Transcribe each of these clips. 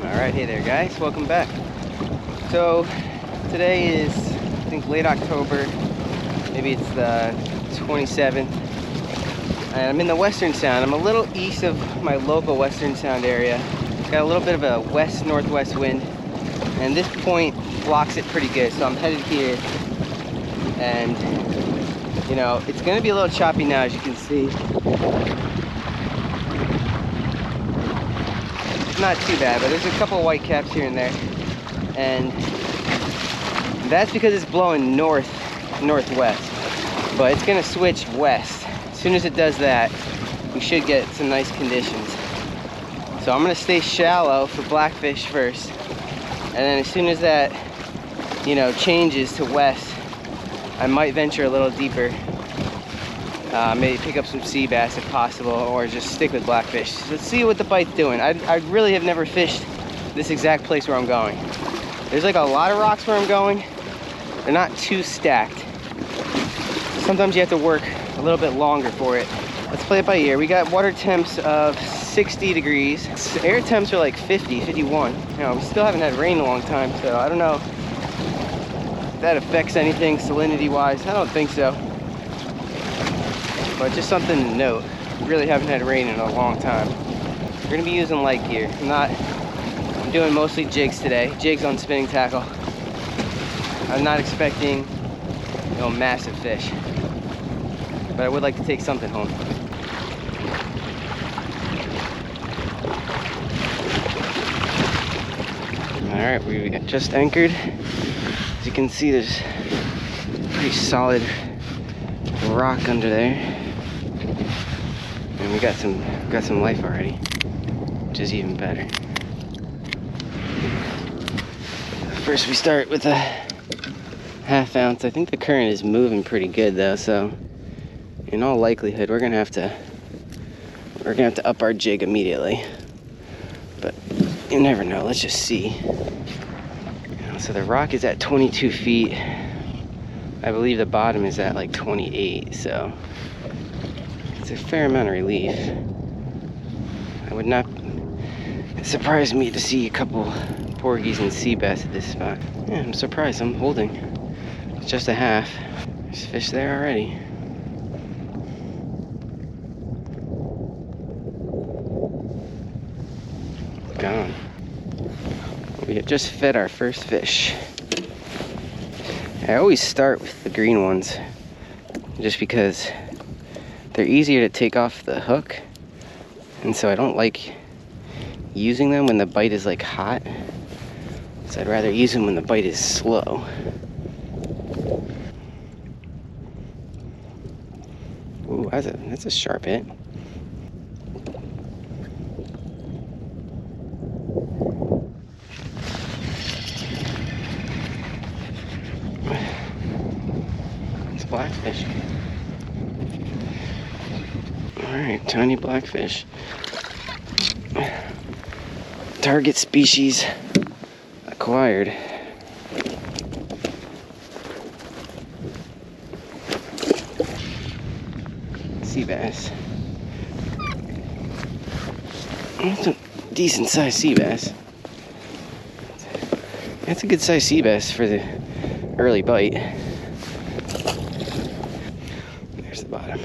Alright, hey there guys, welcome back. So today is, I think, late October, maybe it's the 27th, and I'm in the Western Sound. I'm a little east of my local Western Sound area. It's got a little bit of a west-northwest wind, and this point blocks it pretty good, so I'm headed here, and you know, it's going to be a little choppy now, as you can see. Not too bad, but there's a couple white caps here and there, and that's because it's blowing northwest, but it's gonna switch west. As soon as it does that, we should get some nice conditions. So I'm gonna stay shallow for blackfish first, and then as soon as that, you know, changes to west, I might venture a little deeper. Maybe pick up some sea bass if possible, or just stick with blackfish. Let's see what the bite's doing. I really have never fished this exact place where I'm going. There's like a lot of rocks where I'm going. They're not too stacked. Sometimes you have to work a little bit longer for it. Let's play it by ear. We got water temps of 60 degrees. Air temps are like 50, 51. You know, we still haven't had rain in a long time, so I don't know if that affects anything salinity-wise. I don't think so. But just something to note, we really haven't had rain in a long time. We're gonna be using light gear. I'm doing mostly jigs today, jigs on spinning tackle. I'm not expecting, you know, massive fish, but I would like to take something home. All right, we just anchored. As you can see, there's pretty solid rock under there. And we got some life already, which is even better. First we start with a ½ ounce. I think the current is moving pretty good though, so in all likelihood we're gonna have to up our jig immediately. But you never know, let's just see. So the rock is at 22 feet. I believe the bottom is at like 28, so it's a fair amount of relief. It surprised me to see a couple porgies and seabass at this spot. Yeah, I'm surprised. I'm holding. It's just a half. There's fish there already. Gone. We have just fed our first fish. I always start with the green ones just because they're easier to take off the hook, and so I don't like using them when the bite is like hot, so I'd rather use them when the bite is slow. Ooh, that's a sharp hit. Blackfish. Alright, tiny blackfish. Target species acquired. Sea bass. That's a decent sized sea bass. That's a good sized sea bass for the early bite. There's the bottom.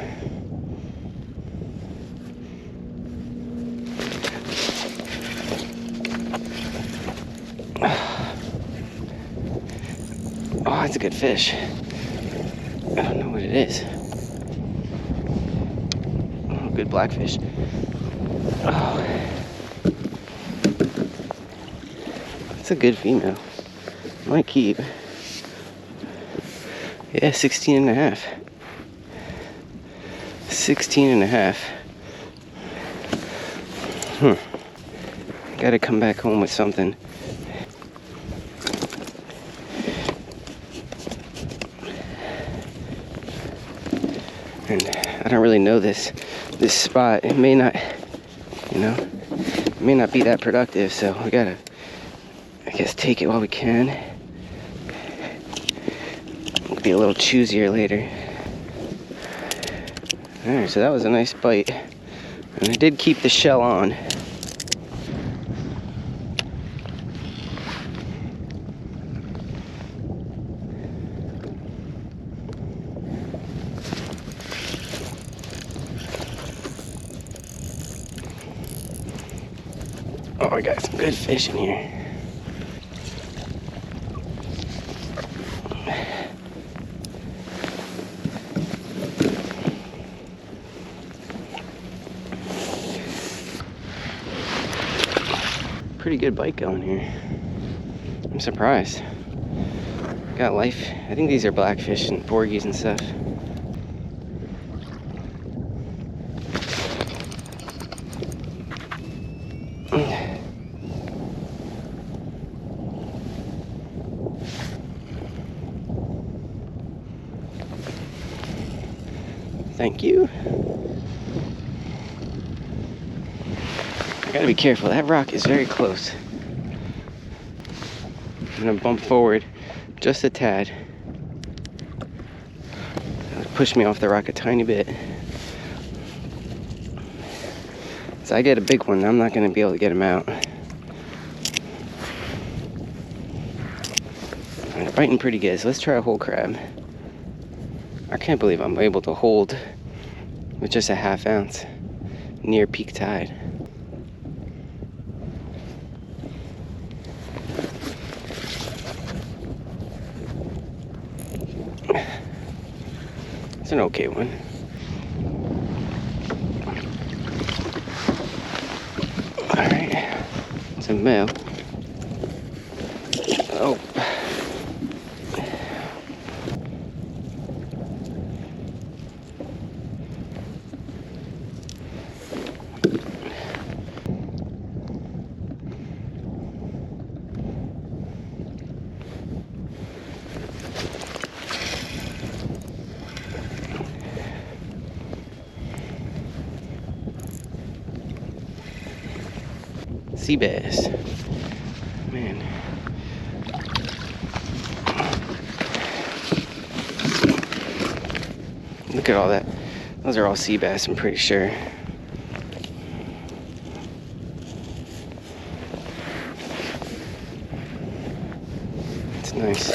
Oh, that's a good fish. I don't know what it is. Oh, good blackfish. Oh, that's a good female. Might keep. Yeah, 16 and a half. 16 and a half. Gotta come back home with something. And I don't really know this spot. It may not, you know, it may not be that productive, so we gotta, I guess, take it while we can. We'll be a little choosier later. Alright, so that was a nice bite. And I did keep the shell on. I got some good fish in here. Pretty good bite going here. I'm surprised. Got life. I think these are blackfish and porgies and stuff. Thank you. I gotta be careful. That rock is very close. I'm gonna bump forward just a tad. That'll push me off the rock a tiny bit. So I get a big one, I'm not gonna be able to get him out. They're biting pretty good, so let's try a whole crab. I can't believe I'm able to hold with just a ½ ounce near peak tide. It's an okay one. Alright, it's a male. Oh. Seabass. Man. Look at all that. Those are all sea bass, I'm pretty sure. It's nice.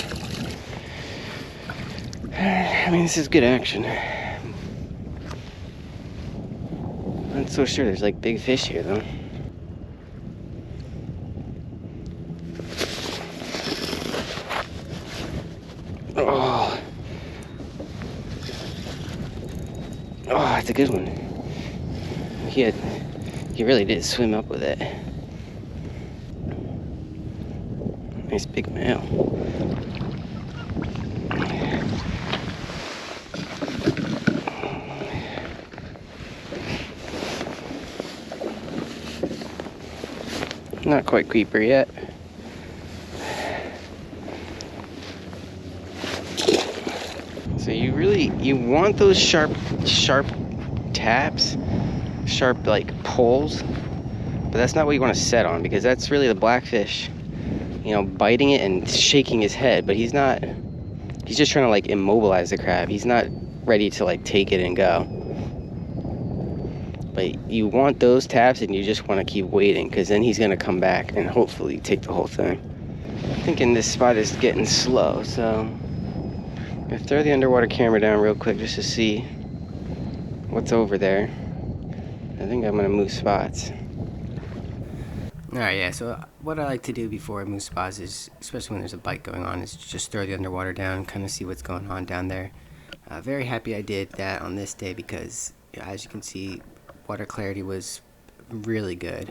I mean, this is good action. I'm not so sure there's like big fish here though. Oh. Oh, that's a good one. He really did swim up with it. Nice big male. Not quite creeper yet. So you want those sharp taps, sharp like poles, but that's not what you want to set on, because that's really the blackfish, you know, biting it and shaking his head, but he's just trying to like immobilize the crab. He's not ready to like take it and go. But you want those taps and you just want to keep waiting, because then he's going to come back and hopefully take the whole thing. I'm thinking this spot is getting slow, so I'm going to throw the underwater camera down real quick just to see what's over there. I think I'm going to move spots. Alright, yeah, so what I like to do before I move spots is, especially when there's a bite going on, is just throw the underwater down, kind of see what's going on down there. Very happy I did that on this day because, as you can see, water clarity was really good.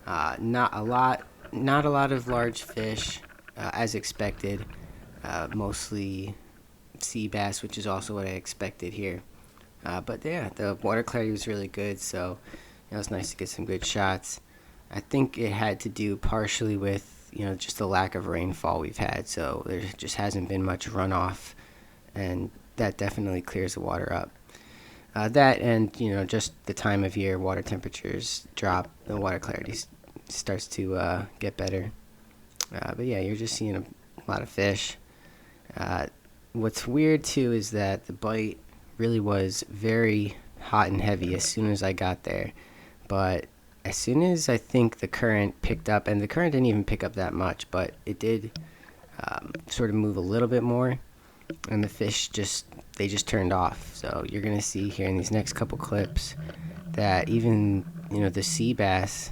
Not a lot of large fish, as expected. Mostly sea bass, which is also what I expected here. But yeah, the water clarity was really good, so it was nice to get some good shots. I think it had to do partially with, you know, just the lack of rainfall we've had, so there just hasn't been much runoff, and that definitely clears the water up. That and, you know, just the time of year, water temperatures drop, the water clarity starts to get better. But yeah, you're just seeing a lot of fish. What's weird too is that the bite really was very hot and heavy as soon as I got there, but as soon as I think the current picked up, and the current didn't even pick up that much, but it did sort of move a little bit more, and the fish just turned off. So you're gonna see here in these next couple clips that even, you know, the sea bass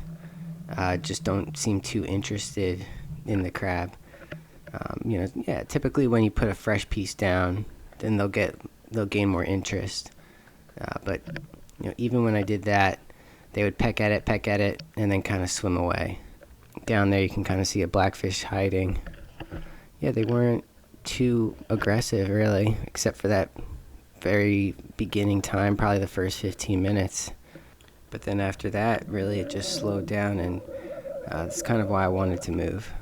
just don't seem too interested in the crab. You know, yeah, typically when you put a fresh piece down, then they'll gain more interest. But you know, even when I did that, they would peck at it, and then kind of swim away. Down there, you can kind of see a blackfish hiding. Yeah, they weren't too aggressive, really, except for that very beginning time, probably the first 15 minutes. But then after that, really, it just slowed down, and that's kind of why I wanted to move.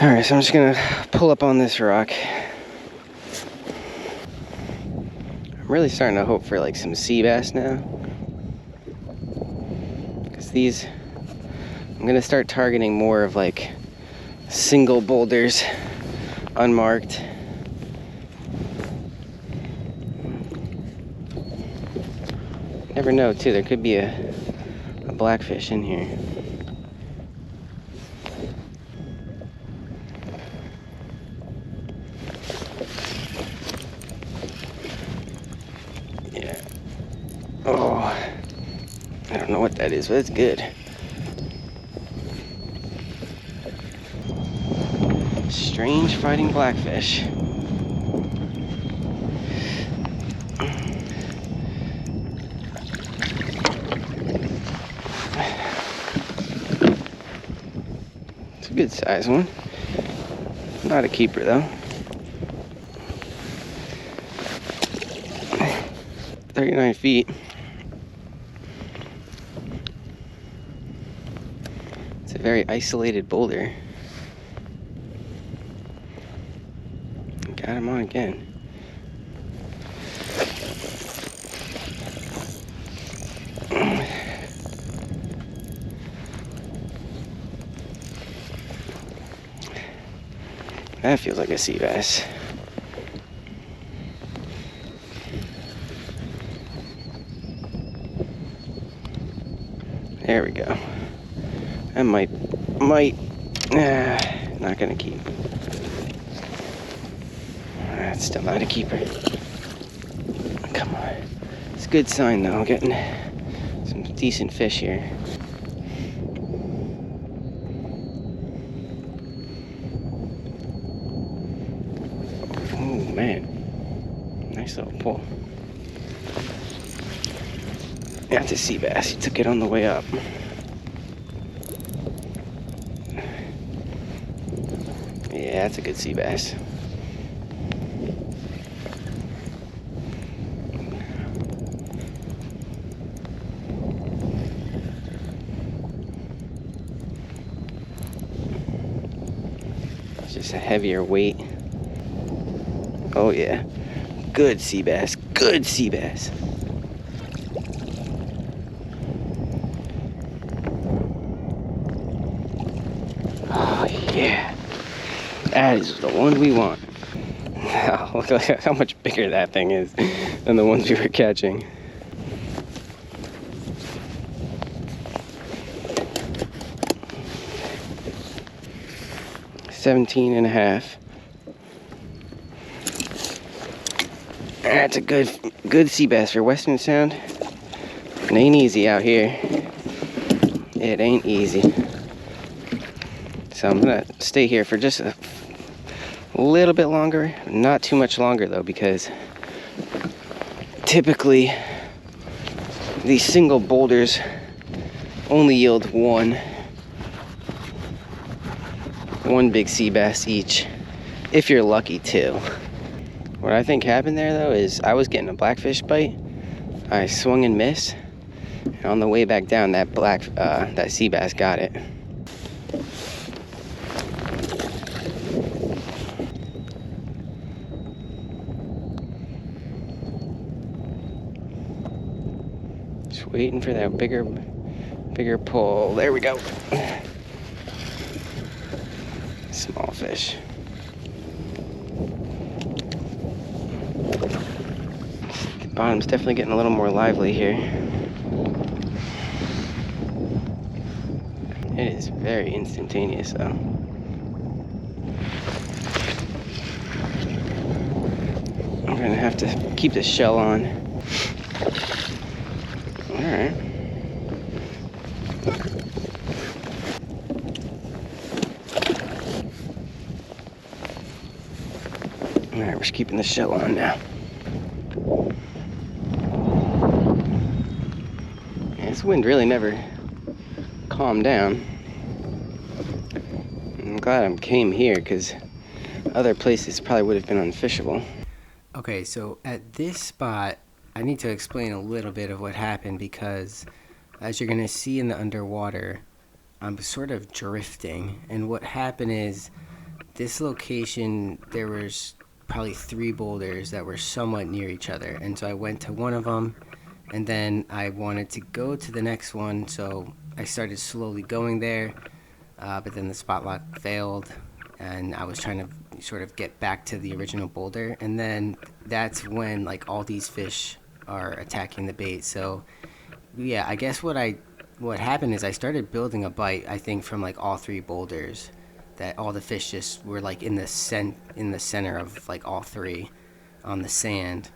Alright, so I'm just gonna pull up on this rock. I'm really starting to hope for like some sea bass now. Because these, I'm gonna start targeting more of like single boulders, unmarked. Never know too, there could be a blackfish in here. Oh, I don't know what that is, but it's good. Strange fighting blackfish. It's a good size one. Not a keeper though. 39 feet. It's a very isolated boulder. Got him on again. That feels like a sea bass. There we go. That might, not gonna keep. That's still not a keeper. Come on. It's a good sign though, getting some decent fish here. Oh man, nice little pull. That's a sea bass. He took it on the way up. Yeah, that's a good sea bass. It's just a heavier weight. Oh yeah, good sea bass. Good sea bass. Yeah, that is the one we want. Wow, look at how much bigger that thing is than the ones we were catching. $17.5. That's a good sea bass for Western Sound. It ain't easy out here. It ain't easy. So I'm gonna stay here for just a A little bit longer, not too much longer though, because typically these single boulders only yield one big sea bass each, if you're lucky too. What I think happened there though is I was getting a blackfish bite. I swung and missed, and on the way back down, that sea bass got it. Just waiting for that bigger pull. There we go. Small fish. The bottom's definitely getting a little more lively here. It is very instantaneous though. I'm gonna have to keep the shell on. Alright. Alright, we're just keeping the shell on now. Yeah, this wind really never calmed down. I'm glad I came here, because other places probably would have been unfishable. Okay, so at this spot, I need to explain a little bit of what happened, because as you're going to see in the underwater, I'm sort of drifting. And what happened is, this location, there was probably 3 boulders that were somewhat near each other. And so I went to one of them, and then I wanted to go to the next one, so I started slowly going there, but then the spot lock failed, and I was trying to sort of get back to the original boulder, and then that's when like all these fish are attacking the bait. So yeah, I guess what happened is I started building a bite, I think, from like all 3 boulders, that all the fish just were like in the center of like all 3 on the sand,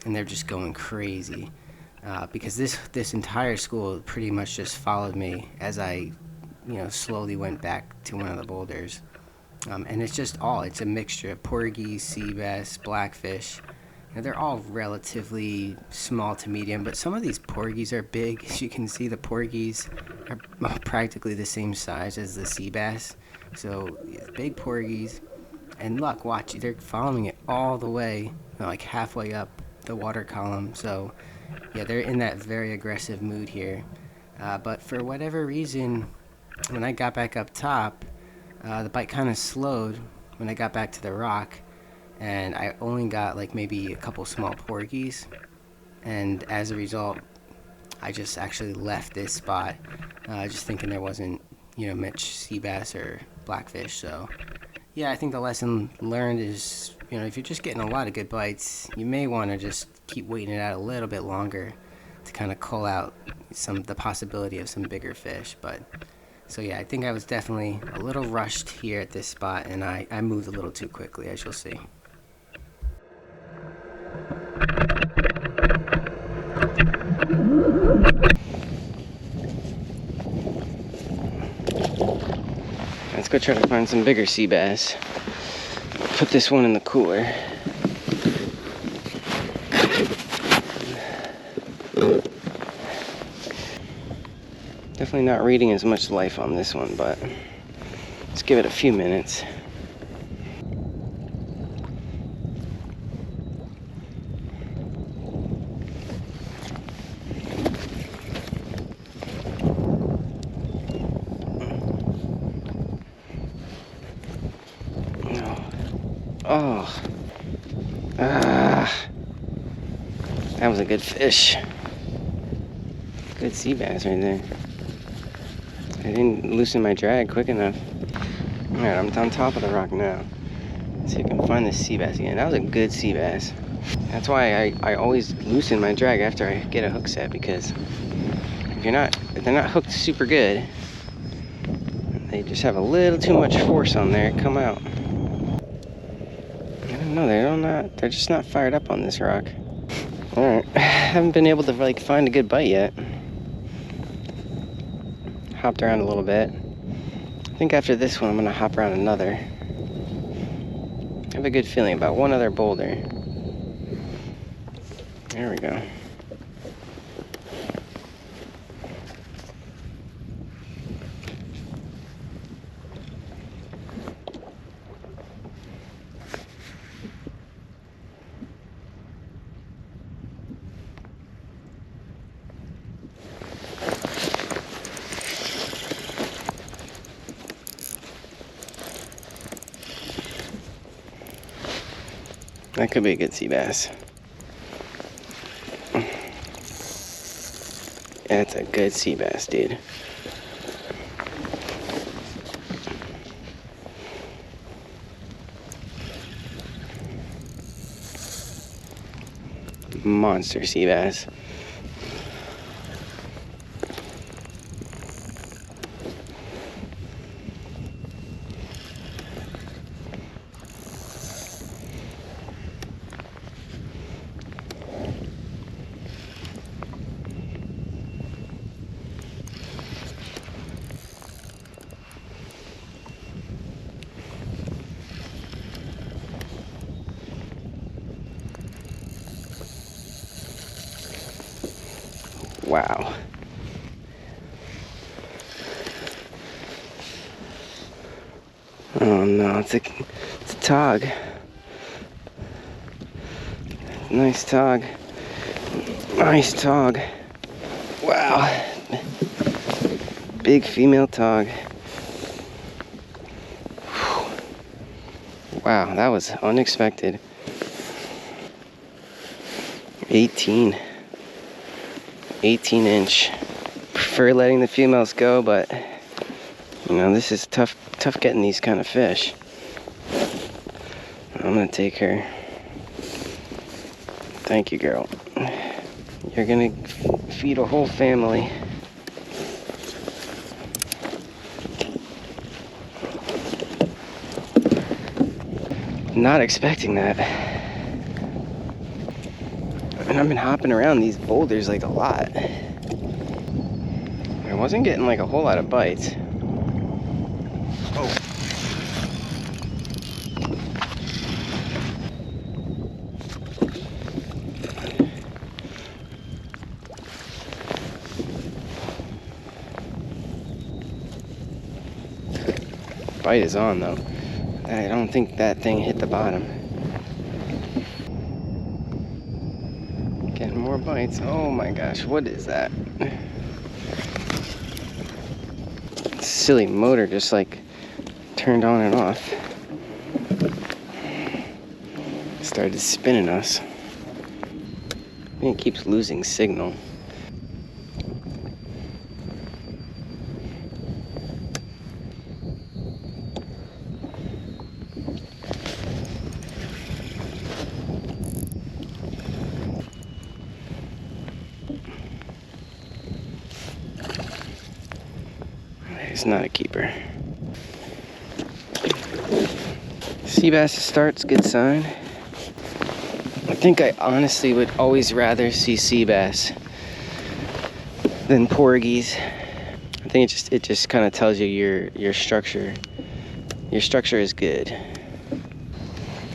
and they're just going crazy, because this entire school pretty much just followed me as I slowly went back to one of the boulders. And it's a mixture of porgies, sea bass, blackfish. They're all relatively small to medium, but some of these porgies are big. As you can see, the porgies are practically the same size as the sea bass. So big porgies, and look, watch, they're following it all the way, like halfway up the water column. So yeah, they're in that very aggressive mood here. But for whatever reason, when I got back up top, the bite kind of slowed when I got back to the rock, and I only got like maybe a couple small porgies, and as a result, I just actually left this spot, just thinking there wasn't much sea bass or blackfish. So yeah, I think the lesson learned is, if you're just getting a lot of good bites, you may want to just keep waiting it out a little bit longer to kind of cull out the possibility of some bigger fish. But so yeah, I think I was definitely a little rushed here at this spot, and I moved a little too quickly, as you'll see. Let's go try to find some bigger sea bass. Put this one in the cooler. Definitely not reading as much life on this one, but let's give it a few minutes. Oh, that was a good fish. Good sea bass right there. I didn't loosen my drag quick enough. Alright, I'm on top of the rock now. Let's see if I can find this sea bass again. That was a good sea bass. That's why I always loosen my drag after I get a hook set, because if they're not hooked super good, they just have a little too much force on there, come out. I don't know, they're just not fired up on this rock. Alright, I haven't been able to find a good bite yet. Hopped around a little bit. I think after this one I'm gonna hop around another. I have a good feeling about one other boulder. There we go. That could be a good sea bass. That's a good sea bass, dude. Monster sea bass. Wow. Oh no, it's a tog. Nice tog. Nice tog. Wow. Big female tog. Wow, that was unexpected. 18 inch. Prefer letting the females go, but you know, this is tough getting these kind of fish. I'm gonna take her. Thank you, girl. You're gonna feed a whole family. Not expecting that. And I've been hopping around these boulders like a lot. I wasn't getting like a whole lot of bites. Oh. Bite is on though. I don't think that thing hit the bottom. Getting more bites. Oh my gosh, what is that? Silly motor just like turned on and off. Started spinning us. I think it keeps losing signal. It's not a keeper. Sea bass starts, good sign. I think I honestly would always rather see sea bass than porgies. I think it just kind of tells you your structure. Your structure is good.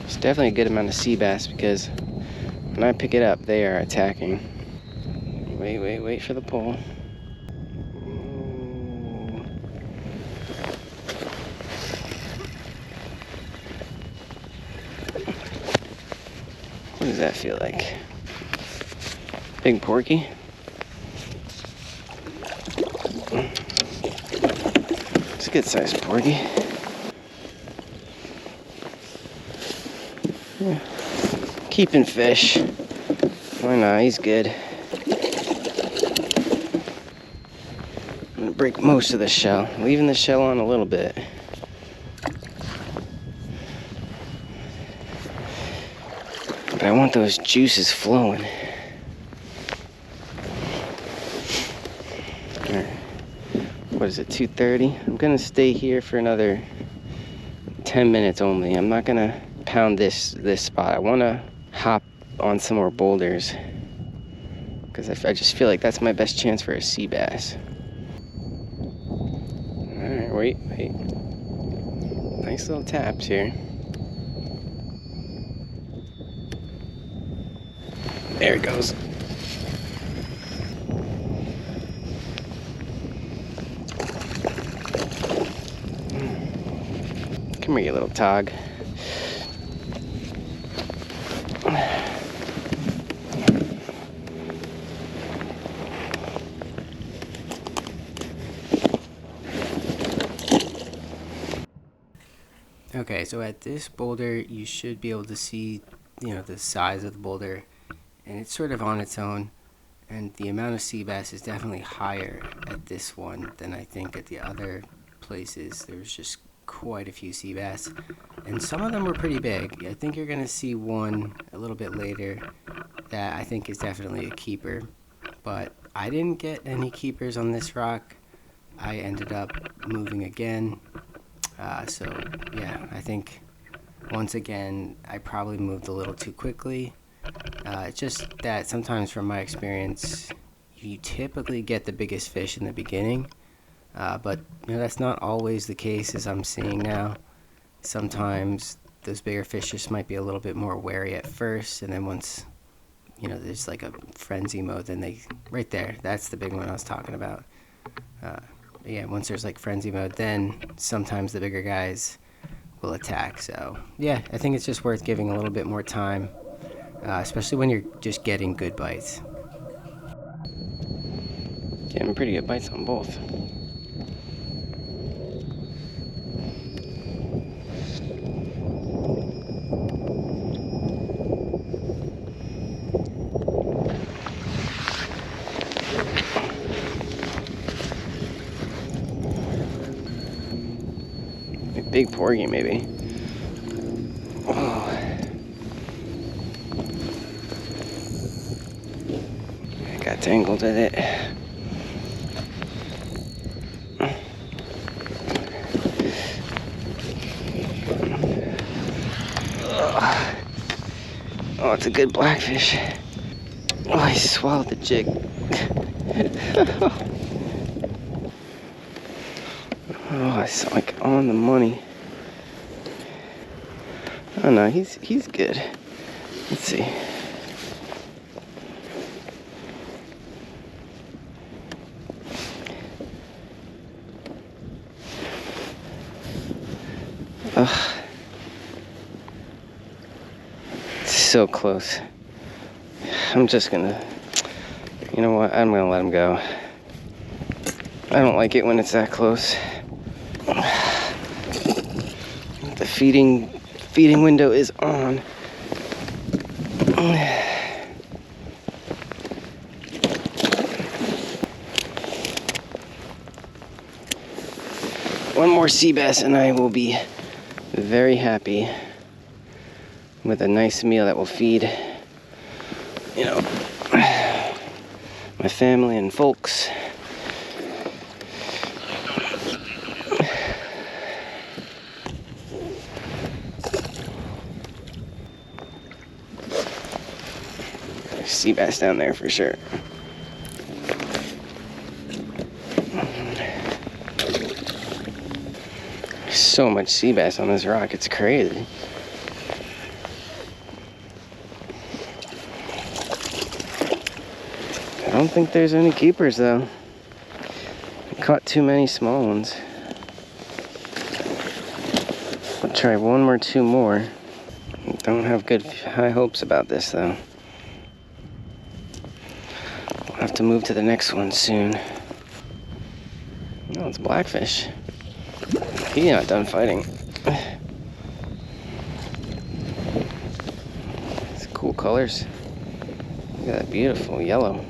It's definitely a good amount of sea bass because when I pick it up, they are attacking. Wait for the pole. What does that feel like? Big porgy? It's a good sized porgy. Yeah. Keeping fish. Why not? He's good. I'm gonna break most of the shell, leaving the shell on a little bit. But I want those juices flowing. What is it, 2:30? I'm gonna stay here for another 10 minutes only. I'm not gonna pound this spot. I wanna hop on some more boulders because I just feel like that's my best chance for a sea bass. All right, wait. Nice little taps here. There it goes. Come here, you little tog. Okay, so at this boulder, you should be able to see, the size of the boulder, and it's sort of on its own, and the amount of sea bass is definitely higher at this one than I think at the other places. There was just quite a few sea bass, and some of them were pretty big. I think you're going to see one a little bit later that I think is definitely a keeper, but I didn't get any keepers on this rock. I ended up moving again. So yeah, I think once again I probably moved a little too quickly. It's just that sometimes from my experience you typically get the biggest fish in the beginning, but that's not always the case, as I'm seeing now. Sometimes those bigger fish just might be a little bit more wary at first, and then once there's like a frenzy mode, then they right there, that's the big one I was talking about. Yeah, once there's like frenzy mode, then sometimes the bigger guys will attack. So yeah, I think it's just worth giving a little bit more time, especially when you're just getting good bites. Getting pretty good bites on both. Big porgy, maybe. Oh. I got tangled with it. Oh, it's a good blackfish. Oh, I swallowed the jig. Oh, it's like on the money. Oh no, he's good. Let's see. Ugh. It's so close. I'm just gonna, you know what? I'm gonna let him go. I don't like it when it's that close. The feeding window is on. One more sea bass and I will be very happy with a nice meal that will feed, my family and folks. There's sea bass down there for sure. So much sea bass on this rock, it's crazy. I don't think there's any keepers though. I caught too many small ones. I'll try one or two more. Don't have good high hopes about this though. We'll have to move to the next one soon. Oh, it's Blackfish. He's not done fighting. It's cool colors. Look at that beautiful yellow.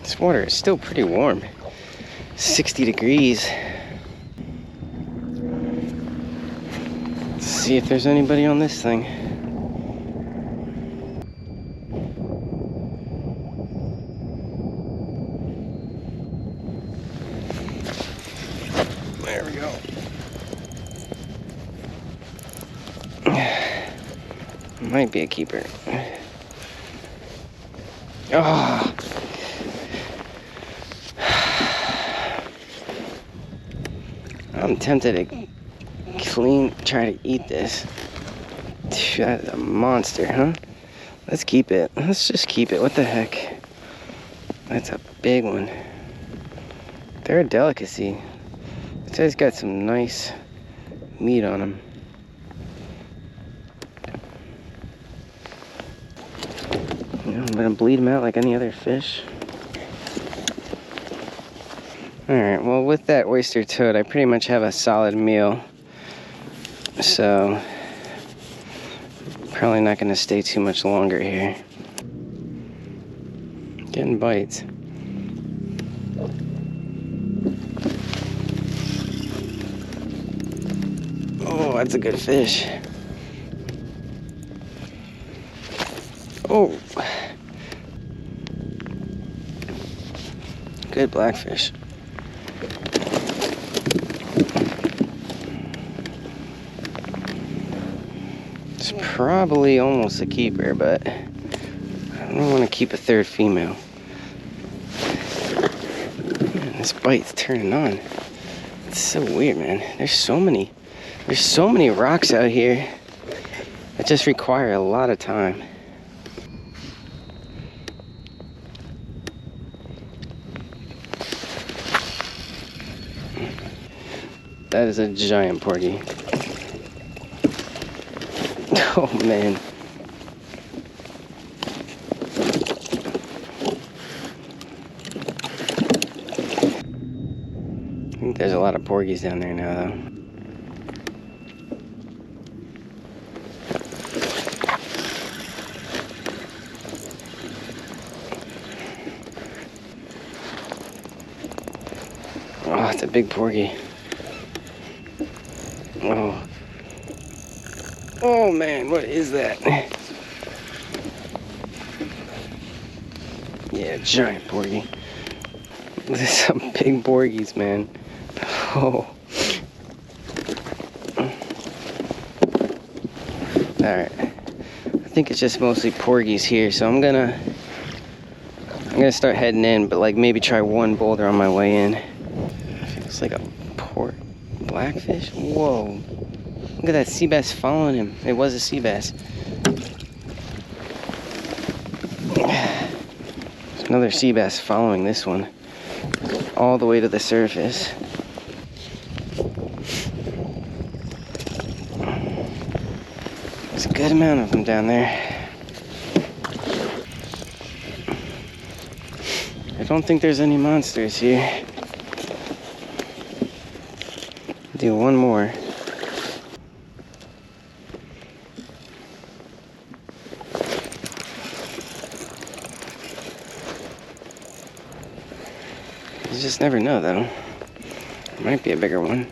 This water is still pretty warm. 60 degrees. Let's see if there's anybody on this thing. There we go. Might be a keeper. Oh. I'm tempted to clean, try to eat this. That is a monster, huh? Let's keep it. Let's just keep it. What the heck? That's a big one. They're a delicacy. This guy's got some nice meat on him. You know, I'm gonna bleed him out like any other fish. Alright, well with that oyster toad, I pretty much have a solid meal. So, probably not gonna stay too much longer here. Getting bites. Oh, that's a good fish. Oh, good blackfish. It's probably almost a keeper, but I don't want to keep a third female. Man, this bite's turning on. It's so weird, man. There's so many rocks out here that just require a lot of time. That is a giant porgy. Oh man. I think there's a lot of porgies down there now though. Oh, it's a big porgy. Oh. Oh man, what is that? Yeah, giant porgy. There's some big porgies, man. Oh. Alright. I think it's just mostly porgies here, so I'm gonna start heading in, but like maybe try one boulder on my way in. Feels like a blackfish? Whoa. Look at that sea bass following him. It was a sea bass. There's another sea bass following this one all the way to the surface. There's a good amount of them down there. I don't think there's any monsters here. Do one more. You just never know though. It might be a bigger one.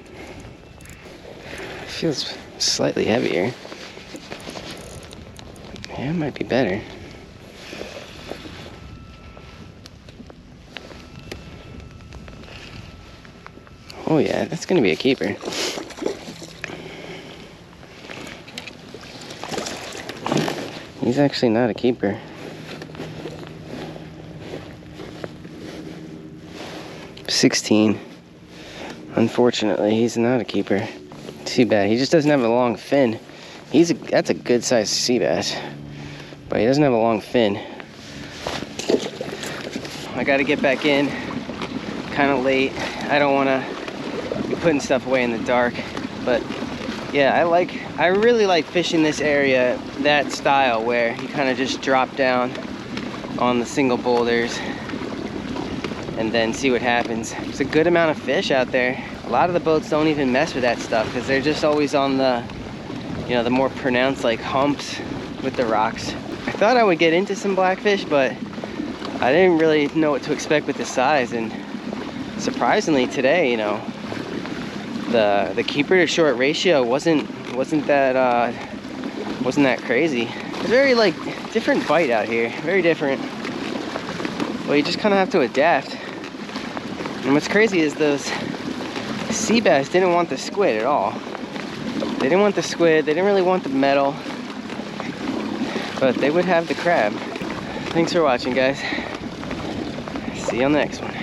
It feels slightly heavier. Yeah, it might be better. Oh yeah, that's gonna be a keeper. He's actually not a keeper. $16. Unfortunately, he's not a keeper. Too bad. He just doesn't have a long fin. That's a good sized sea bass, but he doesn't have a long fin. I gotta get back in. Kind of late. I don't want to be putting stuff away in the dark, but yeah, I really like fishing this area, that style where you kind of just drop down on the single boulders and then see what happens. There's a good amount of fish out there. A lot of the boats don't even mess with that stuff because they're just always on the, you know, the more pronounced like humps with the rocks. I thought I would get into some blackfish, but I didn't really know what to expect with the size, and surprisingly today, you know, the keeper to short ratio wasn't that crazy. It's very like different bite out here, very different. Well, you just kind of have to adapt. And what's crazy is those sea bass didn't want the squid at all. They didn't want the squid, they didn't really want the metal, but they would have the crab. Thanks for watching, guys. See you on the next one.